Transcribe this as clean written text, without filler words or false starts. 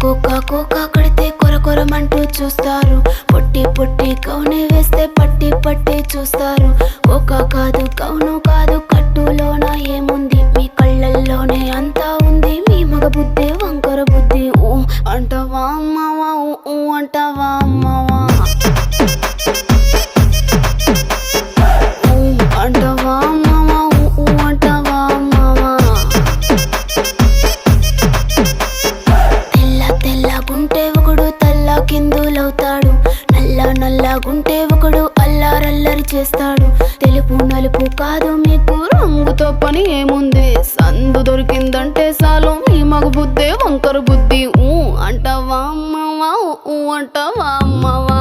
Cocoa cocoa కడితే కొర కొరమంటూ చూస్తారు. పొట్టి పొట్టి కౌనే వేస్తే పట్టి పట్టి చూస్తారు. కోకా కాదు కౌను కాదు కట్టులోన ఏముంది, మీ కళ్ళల్లోనే అంతా ఉంది. మీ మగ బుద్ధి వంకర బుద్ధి. ఊ అంటావా అమ్మవా, ఊ అంటావా అమ్మవా, ఊ అంటావా అమ్మవా, ఊ అంటావా అమ్మవా. తెల్ల తెల్లగుంటే ఒకడు తల్ల కిందులవుతాడు, నల్ల నల్లగుంటే ఒకడు అల్లారల్లరి చేస్తాడు. తెలుపు నలుపు కాదు మీకు రంగుతో పని ఏముంది, సందు దొరికిందంటే చాలు మీ మగ బుద్ధే వంకర బుద్ధి. ఊ అంటావా అమ్మవా, ఊ అంటావా అమ్మవా.